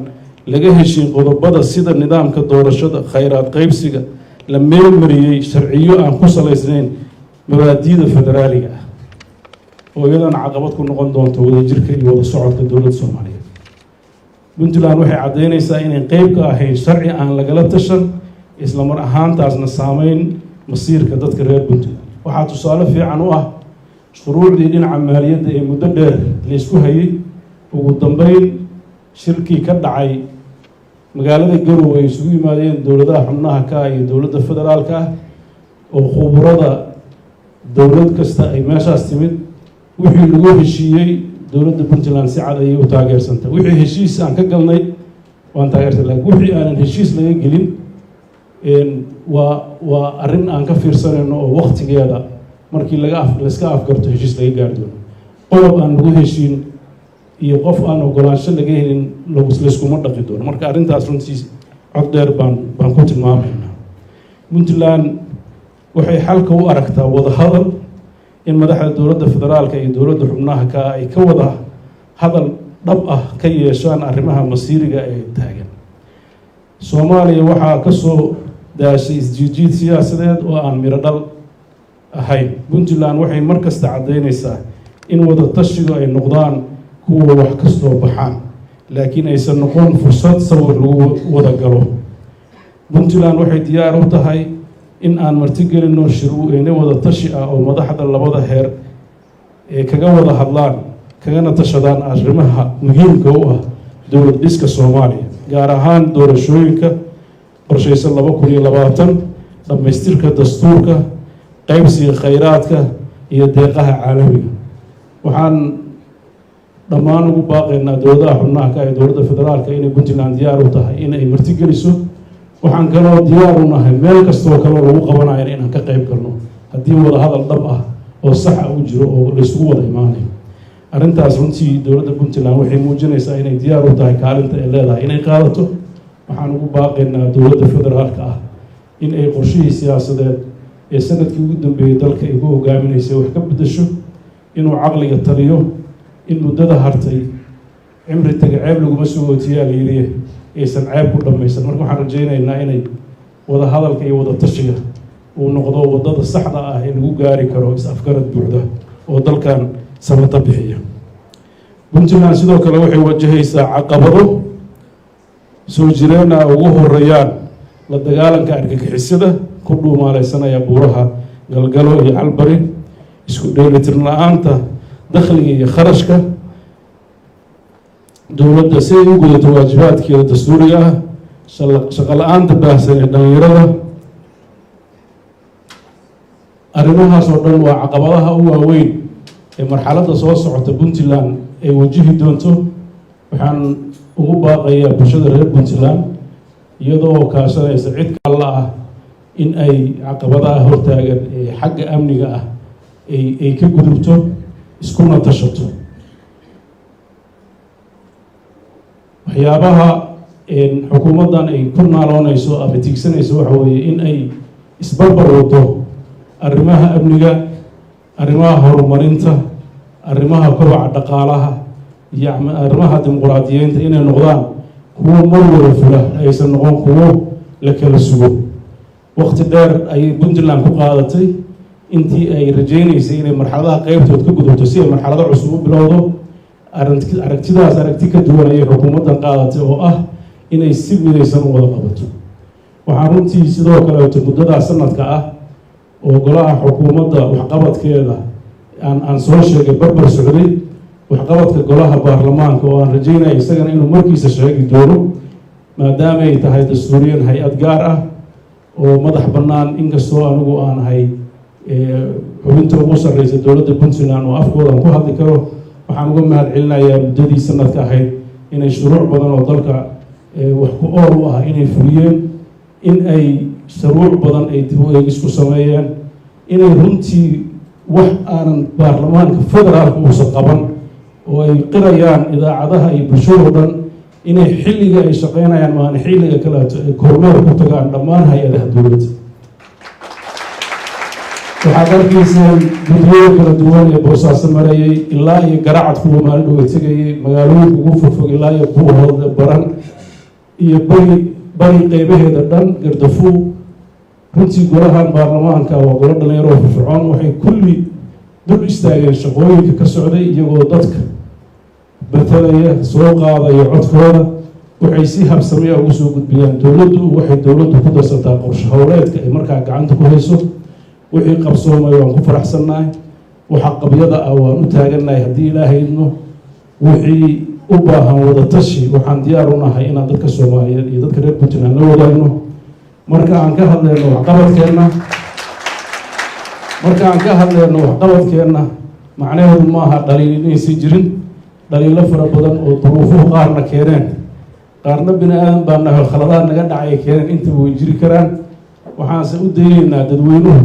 laga heshin qodobada sida nidaamka doorashada, khayraad qaybsiga la meelmariyey sharciyo aan ku salaysnayn mabaadi'da federaaliga ah, oo iyadana caqabad ku noqon doonto wadajirka iyo wada socodka dowladda soomaaliyeed. puntland waxay caddeynaysaa inay qeyb ka ahayn sharci aan lagala tashan, isla mar ahaantaasna saameyn masiirka dadka reer puntland. waxaa tusaale fiican u ah shuruucdii dhinaca maaliyadda ee muddo dheer laysku hayay. ugu dambeyn shirkii ka dhacay magaalada garowe ay isugu yimaadeen dowladaha xubnaha ka ah iyo dowladda federaalka ah, oo khuburada dowlad kasta ay meeshaas timid. wixii lagu heshiiyey dowladda puntland si cad ayay u taageersantay. wixii heshiis aan ka galnay waan taageersan, laakiin wixii aanan heshiis laga gelin waa arrin aan ka fiirsanayno oo waktigeeda markii layska afgarto heshiis laga gaari doono. qodob aan lagu heshiin iyo qof aan ogolaansho laga helin layskuma dhaqi doono. marka arrintaas runtii cod dheer baan ku tilmaamaynaa. puntland waxay xalka u aragtaa wada hadal, in madaxda dowladda federaalka iyo dowladda xubnaha ka ay ka wada hadal dhab ah ka yeeshaan arrimaha masiiriga ee taagan. soomaaliya waxaa ka soo daashay isjiijiid siyaasadeed oo aan miro dhal ahayn. puntland waxay mar kasta caddeynaysaa in wada tashigu ay noqdaan kuwa wax kastoo baxaan, laakiin aysan noqon fursad sawir lagu wada galo. puntland waxay diyaar u tahay in aan martigelinno shirweyne wada tashi ah oo madaxda labada heer ee kaga wada hadlaan kagana tashadaan arrimaha muhiimka u ah dowlad dhiska soomaaliya, gaar ahaan doorashooyinka qorshaysan 2020, dhammaystirka dastuurka, qaybsiga khayraadka iyo deeqaha caalamiga. waxaan dhammaan ugu baaqaynaa dowladaha xubnaha ka ee dowladda federaalka inay puntland diyaar u tahay in ay martigeliso. waxaan kaloo diyaar u nahay meel kastoo kaloo lagu qabanayo inaan ka qayb galno haddii wada hadal dhab ah oo saxa u jiro oo laysugu wada imaanayo. arrintaas runtii dowladda puntland waxay muujinaysaa inay diyaar u tahay kaalinta ay leedahay inay qaadato. waxaan ugu baaqaynaa dowladda federaalka ah in ay qorshihii siyaasadeed ee sanadkii ugu dambeeyey dalka ay ku hogaaminaysay wax ka beddesho, inuu caqliga taliyo, in muddada hartay cimri taga ceeb laguma soo ootiyaa la yidhi aysan ceeb ku dhammaysan. marka waxaan rajaynaynaa inay wada hadalka iyo wada tashiga uu noqdo waddada saxda ah ee lagu gaari karo is-afgarad buuxda oo dalkan sabata bixiya. puntland sidoo kale waxay wajahaysaa caqabado soo jireena ugu horeeyaan la dagaalanka argagixisada ku dhuumaaleysanaya buuraha galgalo iyo calbari, isku dheelitirn la-aanta dakhliga iyo kharashka dowladda si ay u gudato waajibaadkeeda dastuuriga ah, shaqo la-aanta baahsan ee dhalinyarada. arrimahaas oo dhan waa caqabadaha u waaweyn ee marxaladda soo socota puntland ay wajihi doonto. waxaan ugu baaqayaa bulshada reer puntland iyadoo kaashanaysa cid kalla ah in ay caqabadaha hortaagan ee xagga amniga ah ay ka gudubto, iskuna tashato. waxyaabaha xukuumaddan ay ku naaloonayso ama tiigsanayso waxa weeye in ay isbarbar wado arrimaha amniga, arrimaha horumarinta, arrimaha kobaca dhaqaalaha iyo arrimaha dimuqraadiyeynta inay noqdaan kuwo mar wada fula, aysan noqon kuwo la kala sugo. waqti dheer ayay Puntland ku qaadatay intii ay rajaynaysay inay marxaladaha qaybtood ka gudubto si ay marxalado cusub u bilowdo. aragtidaas aragti ka duwan ayay xukuumaddan qaadatay oo ah inay si midaysan u wada qabato. waxaan runtii sidoo kaleeto muddadaa sanadka ah oo golaha xukuumadda waxqabadkeeda aan soo sheegay barbar socday waxqabadka golaha baarlamaanka oo aan rajaynaya isagana inuu markiisa sheegi doono, maadaama ay tahay dastuuriyan hay-ad gaar ah oo madax bannaan, inkastoo anigu aan ahay xubinta ugu sarreysa dowladda Puntland oo afkoodan ku hadli karo. waxaan uga mahad celinayaa muddadii sanadka ahayd inay shuruuc badan oo dalka wax ku ool u ah inay fuliyeen, in ay shuruuc badan ay dib u eegis ku sameeyeen, inay runtii wax aanan baarlamaanka federaalka uusan qaban oo ay qirayaan idaacadaha iyo bulshado dhan inay xilliga ay shaqeynayaan maana xilliga kaleeto ay kormeer ku tagaan dhammaan hay-adaha dowladda. waxaad arkayseen guddiyo kala duwan ee boosaaso marayay ilaa iyo garacad kuwa maalin dhowe tegayay, magaalooyinka ugu fogfog ilaa iyo buuhood, baran iyo bari qeybaheeda dhan, Gardafuul. runtii golahan baarlamaanka waa golo dhalinyaro firfircoon, waxay kulli dul istaageen shaqooyinka ka socday iyagoo dadka batalaya, soo qaadaya codkooda. waxay si habsamiya ugu soo gudbiyaan dowladdu, waxay dowladdu ku darsataa qorshe howleedka ay markaa gacanta ku hayso. wixii qabsoomay waan ku faraxsannahay, waxa qabyada ah waan u taagannahay haddii ilaahay idmo. wixii u baahan wada tashi waxaan diyaar u nahay inaan dadka Soomaaliyeed iyo dadka reer Puntland la wadaagno. marka aan ka hadlayno waxqabadkeenna macnaheedu maaha dhaliil inaysan jirin. dhaliilo fara badan oo duruufuhu qaarna keeneen, qaarna bini aadan baa nahay khaladaad naga dhacay keeneen, intaba way jiri karaan. waxaanse u dayeynaa dadweynuhu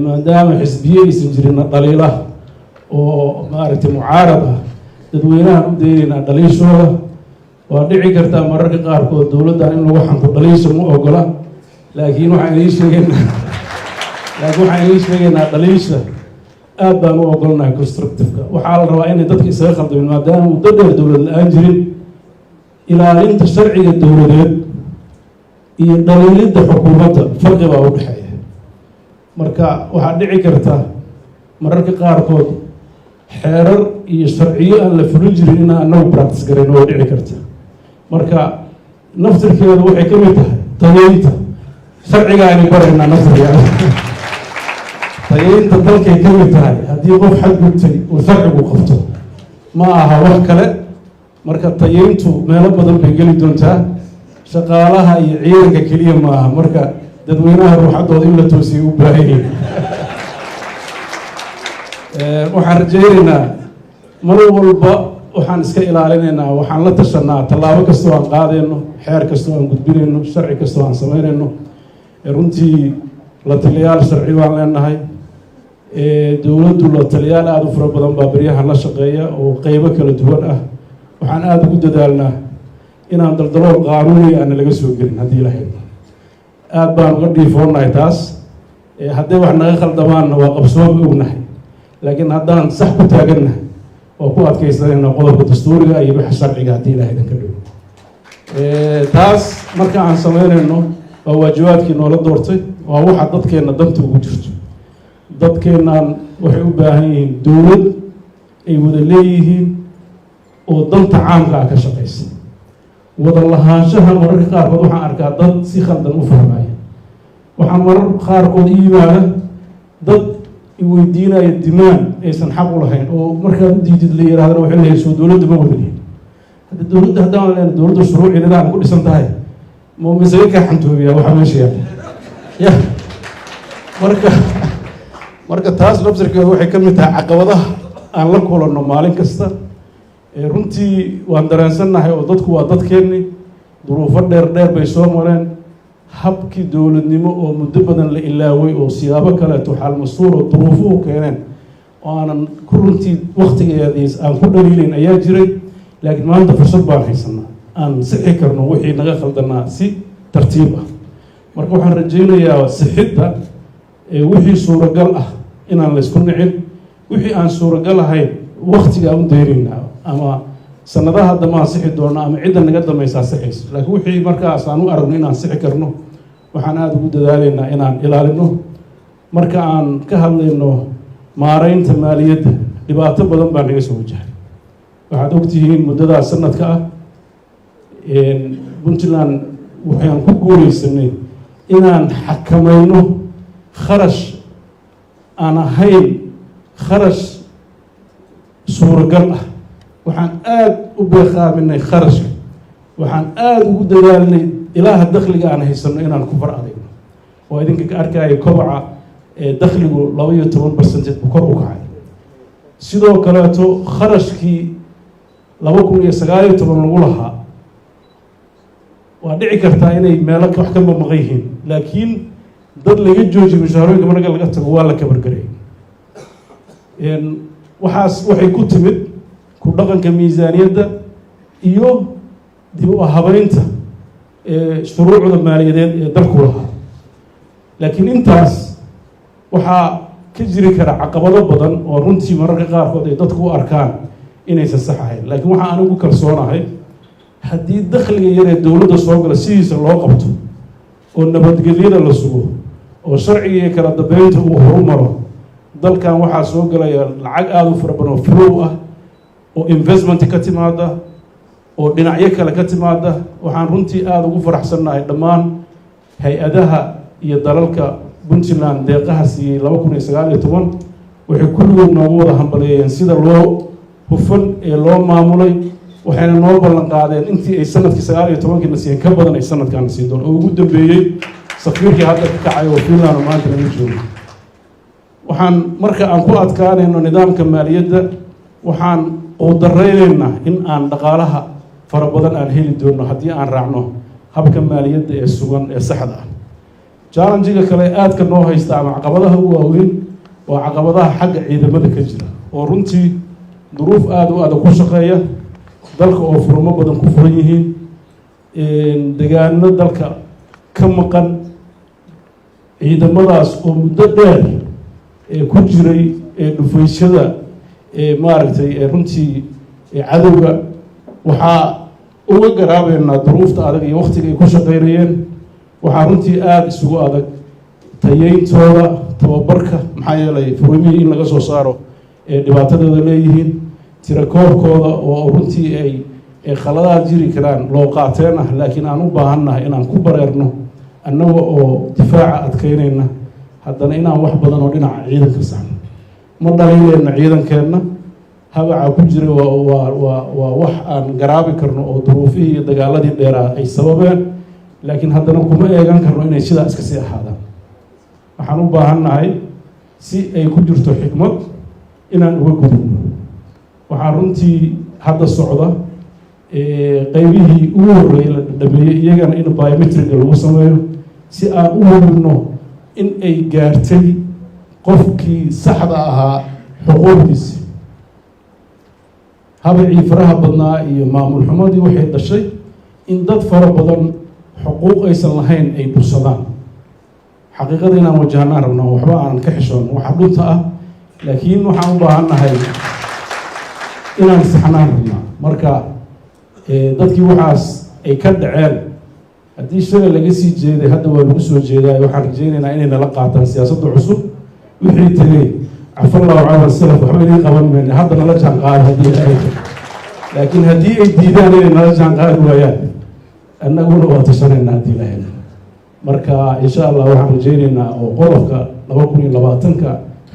maadaama xisbiye aysan jirin dhaliila oo maaragtay mucaarad ah, dadweynahan u dayeynaa dhaliishooda. waa dhici kartaa mararka qaarkood dowladdan in lagu xanto dhaliisha ma ogola, laakiin waxaan idiin sheegaynaa dhaliisha aad baan u ogolnahay constructive-ka. waxaa la rabaa inay dadka isaga khaldamin, maadaama muddo dheer dowlad la-aan jirin. ilaalinta sharciga dowladeed iyo dhaliilidda xukuumadda farqi baa u dhexeeya. marka waxaa dhici karta mararka qaarkood xeerar iyo sharciyo aan la fulin jirin inaan anagu practice garayn oo dhici karta. marka naftirkeedu waxay ka mid tahay tayeynta sharcigaani baraynaa naftirkeeda. tayeynta dalkay ka mid tahay haddii qof xadgudbtay uu sharcigu qabto ma aha wax kale. marka tayeyntu meelo badan bay geli doontaa, shaqaalaha iyo ciidanka keliya ma aha. marka dadweynaha ruuxaddooda in la toosiyay u baahan yihiin. waxaan rajaynaynaa mar walba waxaan iska ilaalinaynaa, waxaan la tashanaa tallaabo kastoo aan qaadayno, xeer kastoo aan gudbinayno, sharci kastoo aan samaynayno. runtii la taliyaal sharci baan leenahay. dowladdu la taliyaal aada u fara badan baa baryahan la shaqeeya oo qeybo kala duwan ah. waxaan aada ugu dadaalnaa inaan daldalool qaanuuni aana laga soo gelin haddii la haydo. aad baan uga dhiifoonahay taas. hadday wax naga khaldamaanna waa qabsoomi ognahay, laakiin haddaan sax ku taagannahay waa ku adkaysanayna qodobka dastuuriga iyo waxa sharciga haddii ilaahay idinka dhigo. taas marka aan samaynayno waa waajibaadkii noola doortay, waa waxa dadkeenna danta ugu jirto. dadkeennan waxay u baahan yihiin dowlad ay wada leeyihiin oo danta caamka ah ka shaqaysa. wada lahaanshaha mararka qaarkood waxaan arkaa dad si khaldan u fahmaya. waxaa mararka qaarkood i yimaada dad iweydiinaya dimaan aysan xaq u lahayn oo markaad u diidid la yirahdana waxay leeyihin soo dowladda ma wadalihin. hadda dowladda haddaan leen dowladda shuruuci nidaam ku dhisan tahay ma masaga kaa xantoobiyaa waxaa meesha yaala ya. marka taas nafsirkeeda waxay ka mid tahay caqabadaha aan la kulanno maalin kasta. runtii waan dareensannahay oo dadku waa dadkeenni, duruufo dheer bay soo mareen. habkii dowladnimo oo muddo badan la ilaaway oo siyaabo kaleeto xaal mas-uul oo duruufuhu keeneen oo aanan ku runtii waktigeediis aan ku dhaliilayn ayaa jiray. laakiin maanta fursad baan haysanaa aan sixi karno wixii naga khaldanaa si tartiib ah. marka waxaan rajaynayaa sixidda wixii suuragal ah inaan la isku nicin, wixii aan suuragal ahayn waqtiga aan u daynaynaa ama sanadaha dambe aan sixi doona ama cidda naga dambaysaa sixayso. laakiin wixii markaas aan u aragno inaan sixi karno waxaan aada ugu dadaalaynaa inaan ilaalino. marka aan ka hadlayno maaraynta maaliyadda, dhibaato badan baa naga soo wajahay. waxaad ogtihiin muddadaas sanadka ah puntland waxaan ku guulaysanay inaan xakamayno kharash aan ahayn kharash suuragal ah. waxaan aada u beeqaaminay kharashka, waxaan aada ugu dadaalnay ilaaha dakhliga aan haysano inaan ku far adayno. oo idinka ka arkaya kobaca dakhligu 12% buu kor u kacay. sidoo kaleeto kharashkii 2019 lagu lahaa waa dhici kartaa inay meelo wax ka maqan yihiin, laakiin dad laga joojiyo mushaharooyinka marka laga tago waa la kabargaray. waxaas waxay ku timid ku dhaqanka miisaaniyadda iyo dib u habaynta shuruucda maaliyadeed ee dalku lahaa. laakiin intaas waxaa ka jiri kara caqabado badan oo runtii mararka qaarkood ay dadku u arkaan inaysan sax ahayn. laakiin waxaa anigu kalsoonahay haddii dakhliga yar ee dowladda soo gala sidiisa loo qabto oo nabadgelyada la sugo oo sharciga iyo kala dambeynta uu horumaro, dalkan waxaa soo galaya lacag aada u fara badan oo flow ah oo investment ka timaada oo dhinacyo kale ka timaada. waxaan runtii aada ugu faraxsannahay dhammaan hay-adaha iyo dalalka puntland deeqaha siiyey 2019 waxay kulligood noogu wada hambaleeyeen sida loo hufan ee loo maamulay. waxayna noo ballan qaadeen intii ay sanadkii 19 na siiyeen ka badan ay sanadkan siin doon. oo ugu dambeeyey safiirkii hadda ka kacay oo Finland oo maanta laga joogo. waxaan marka aan ku adkaanayno nidaamka maaliyadda waxaan quudaraynaynaa in aan dhaqaalaha fara badan aan heli doono haddii aan raacno habka maaliyadda ee sugan ee saxda ah. challenge-ga kale aadka noo haysta ama caqabadaha u waaweyn waa caqabadaha xagga ciidamada ka jira oo runtii duruuf aada u adag ku shaqeeya, dalka oo furmo badan ku furan yihiin, degaano dalka ka maqan, ciidamadaas oo muddo dheer ku jiray dhufayshada maaragtay runtii cadowga. waxaa uga garaabeynaa duruufta adag iyo waqtiga ay ku shaqeynayeen. waxaa runtii aada isugu adag tayeyntooda, tababarka, maxaa yeelay furmihii in laga soo saaro dhibaatadooda leeyihiin, tirakoobkooda oo runtii ay khaladaad jiri karaan loo qaateen ah. laakiin aan u baahannahay inaan ku bareerno annaga oo difaaca adkeynayna haddana inaan wax badan oo dhinaca ciidanka saxno. ma dhaliileyna ciidankeenna, habaca ku jira waa wax aan garaabi karno oo duruufihii iyo dagaaladii dheeraa ay sababeen, laakiin haddana kuma eegan karno inay sidaa iska sii ahaadaan. waxaan u baahannahay si ay ku jirto xikmad inaan uga gudubno. waxaa runtii hadda socda qaybihii ugu horreeyay la dhameeyey iyagana in biometriga lagu sameeyo si aan u hubinno in ay gaartay qofkii saxda ahaa xuquuqdiisi. habacii faraha badnaa iyo maamul xumadii waxay dhashay in dad fara badan xuquuq aysan lahayn ay dhursadaan. xaqiiqada inaan wajahnaan rabno waxba aanan ka xishoon waxa dhunta ah, laakiin waxaan u baahannahay inaan saxnaan rabnaa. marka dadkii waxaas ay ka dhaceen haddii shalay laga sii jeeday hadda waa lagu soo jeedaay. waxaan rajaynaynaa inay nala qaataan siyaasadda cusub. wixii tegey cafallahu cala salaf waxba inay qaban mayna, hadda nala jaan qaado haddii ay laakiin haddii ay diidaan inay nala jaan qaadi waayaan annaguna waa tashanaynaa haddii lahayn. marka insha allah waxaan rajaynaynaa oo qodobka 2020ka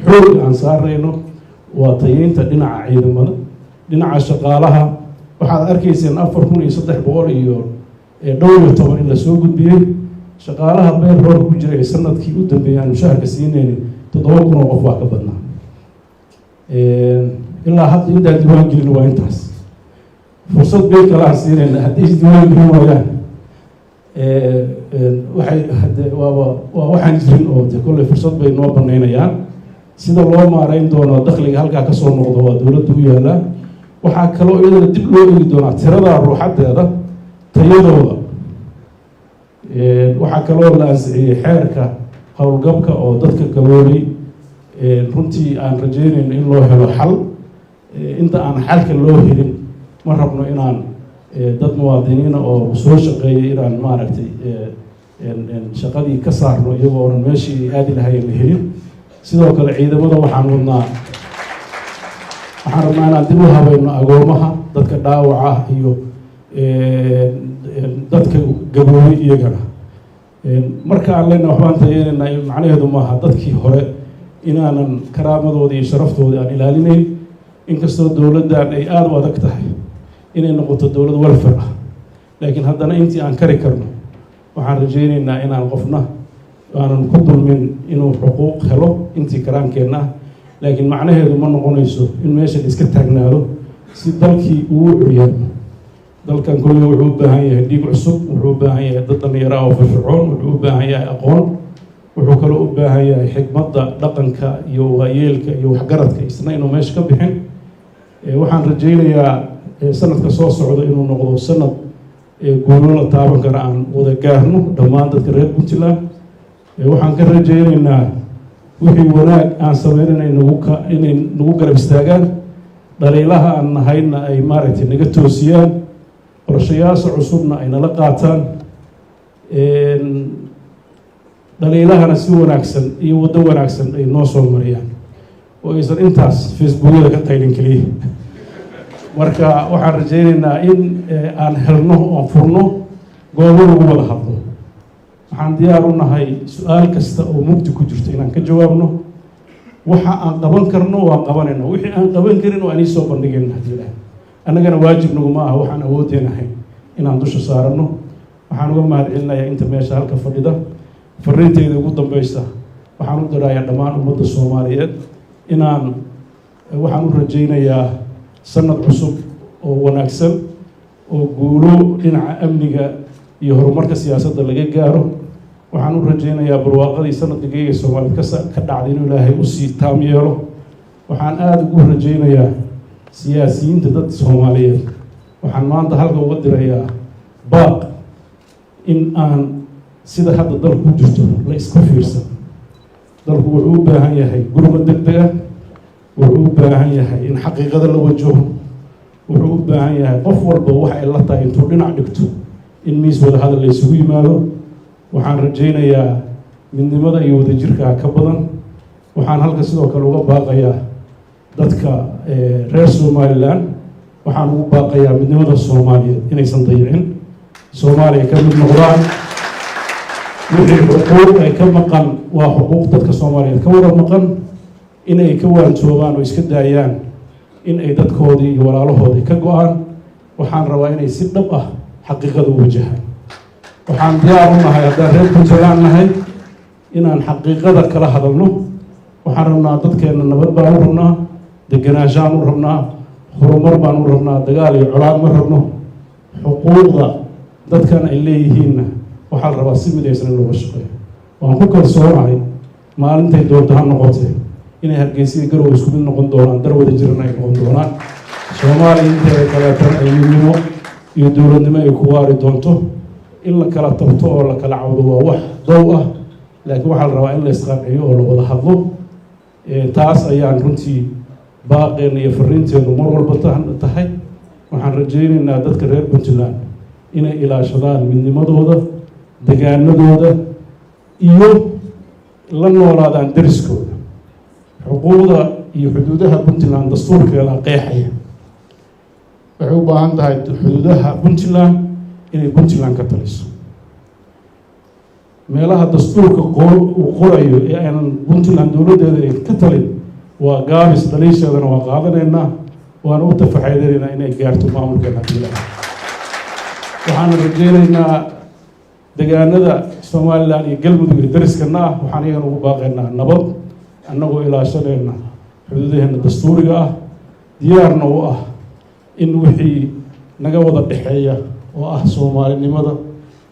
xoog aan saarayno waa tayeynta dhinaca ciidamada, dhinaca shaqaalaha. waxaad arkayseen 4300 iyo dhowr iyo toban in la soo gudbiyey. shaqaalaha beel roor ku jiray ee sanadkii u dambeeyay aan mushaharka siinaynin 7,000 oo qof waa ka badnaa. ilaa hadda intaan diiwaan gelin waa intaas. fursad beel kale aan siinayna haddii isdiiwaan gelin waayaan waa waxaan jirin oo de kolley fursad bay noo banaynayaan. sida loo maarayn doono dakhliga halkaa kasoo noqdo waa dowladda u yaalaa. waxaa kaloo iyadana dib loo eegi doonaa tirada ruuxadeeda tayadooda. waxaa kaloo la ansixiyey xeerka howlgabka oo dadka gaboobay runtii aan rajeynayno in loo helo xal. inta aan xalka loo helin ma rabno inaan dad muwaadiniina oo soo shaqeeyay inaan maaragtay shaqadii ka saarno iyagoo onan meeshii aadi lahayn la helin. sidoo kale ciidamada waxaan rabnaa inaan dib u habayno agoomaha, dadka dhaawaca iyo dadka gaboobay iyagana. marka aan leenahay waxbaan tayeynayna macnaheedu maaha dadkii hore inaanan karaamadooda iyo sharaftooda aan ilaalinayn, inkastoo dowladdan ay aada u adag tahay inay noqoto dowlad welfare ah, laakiin haddana intii aan kari karno waxaan rajaynaynaa inaan qofna aanan ku dulmin inuu xuquuq helo intii karaankeenna ah. laakiin macnaheedu ma noqonayso in meesha la iska taagnaado si dalkii uu curyaamo. dalkan kulliga wuxuu u baahan yahay dhiig cusub, wuxuu u baahan yahay dad dhallinyaro ah oo firfircoon, wuxuu u baahan yahay aqoon, wuxuu kaloo u baahan yahay xikmadda dhaqanka iyo waayeelka iyo waxgaradka isna inuu meesha ka bixin. waxaan rajaynayaa sanadka soo socda inuu noqdo sanad guulo la taaban kara aan wada gaarno dhammaan dadka reer Puntland. waxaan ka rajaynaynaa wixii wanaag aan sameynay inay nagu garab istaagaan, dhaliilaha aan nahayna ay maaragtay naga toosiyaan, qorshayaasha cusubna ay nala qaataan, dhaliilahana si wanaagsan iyo waddo wanaagsan ay noo soo mariyaan oo aysan intaas facebookyada ka qaylin keliya. marka waxaan rajaynaynaa in aan helno oon furno goobo lagu wada hadlo. waxaan diyaar u nahay su-aal kasta oo mugdi ku jirto inaan ka jawaabno. waxa aan qaban karno waan qabanayna, wixii aan qaban karin waan ii soo bandhigayna haddii ilaah. annagana waajib naguma aha waxaan awoodeenahay inaan dusha saaranno. waxaan uga mahadcelinayaa inta meesha halka fadhida. fariinteyda ugu dambeysa waxaan u dirayaa dhammaan ummadda Soomaaliyeed waxaan u rajaynayaa sanad cusub oo wanaagsan oo guulo dhinaca amniga iyo horumarka siyaasadda laga gaaro. waxaan u rajaynayaa barwaaqadii sanadkayga Soomaaliyeed ka dhacday inuu Ilaahay u sii taam yeelo. waxaan aada ugu rajaynayaa siyaasiyiinta dad Soomaaliyeed, waxaan maanta halka uga dirayaa baaq in aan sida hadda dalku ku jirto la iska fiirsan. dalku wuxuu u baahan yahay gurmad degdeg ah, wuxuu u baahan yahay in xaqiiqada la wajaho, wuxuu u baahan yahay qof walba waxa ay la tahay intuu dhinac dhigto in miis wada hadal la isugu yimaado. waxaan rajaynayaa midnimada iyo wadajirka ka badan. waxaan halka sidoo kale uga baaqayaa dadka reer Somaliland, waxaan ugu baaqayaa midnimada Soomaaliyeed inaysan dayicin, Soomaaliya ka mid noqdaan. wixii xuquuq ay ka maqan waa xuquuq dadka Soomaaliyeed ka wada maqan, inay ka waantoobaan oo iska daayaan in ay dadkoodii iyo walaalahoodii ka go-aan. waxaan rabaa inay si dhab ah xaqiiqada u wajahaan. waxaan diyaar u nahay haddaan reer Puntland nahay inaan xaqiiqada kala hadalno. waxaan rabnaa dadkeena nabad baan u rabnaa, degenaanshaan u rabnaa, horumar baan u rabnaa, dagaal iyo colaad ma rabno. xuquuqda dadkan ay leeyihiinna waxaa la rabaa si midaysan in looga shaqeeyo. waan ku kalsoonahay maalintay doonto ha noqotee inay Hargeysa iyo Garowe isku mid noqon doonaan, dar wada jirana ay noqon doonaan. Soomaaliya inteeda kaleetana ay midnimo iyo dowladnimo ay ku waari doonto. in la kala tabto oo la kala cawdo waa wax dow ah, laakiin waxaa la rabaa in la isqanciyo oo la wada hadlo. taas ayaan runtii baaqeena iyo fariinteenu mar walba tahay. waxaan rajaynaynaa dadka reer Puntland inay ilaashadaan midnimadooda, degaanadooda iyo la noolaadaan deriskooda. xuquuqda iyo xuduudaha Puntland dastuurkeeda qeexaya. waxay u baahan tahay xuduudaha Puntland inay Puntland ka taliso. meelaha dastuurka uu qorayo ee aanan Puntland dowladdeeda ay ka talin waa gaabis, dhaliisheedana waa qaadanaynaa, waana u tafaxeydanaynaa inay gaarto maamulkeena haddii waxaan rajaynaynaa degaanada Somaliland iyo Galmudug iyo deriskana ah waxaan iyagana ugu baaqaynaa nabad, annagoo ilaashanayna xuduudaheena dastuuriga ah, diyaarna u ah in wixii naga wada dhexeeya oo ah Soomaalinimada,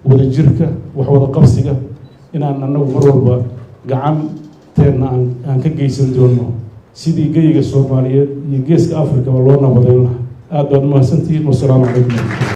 wadajirka, wax wada qabsiga inaan annagu mar walba gacanteena aan ka geysan doono sidii geyiga Soomaaliyeed iyo geeska Afrika loo nabadayn lahaa. aad baad mahadsantihiin. wassalaamu calaykum.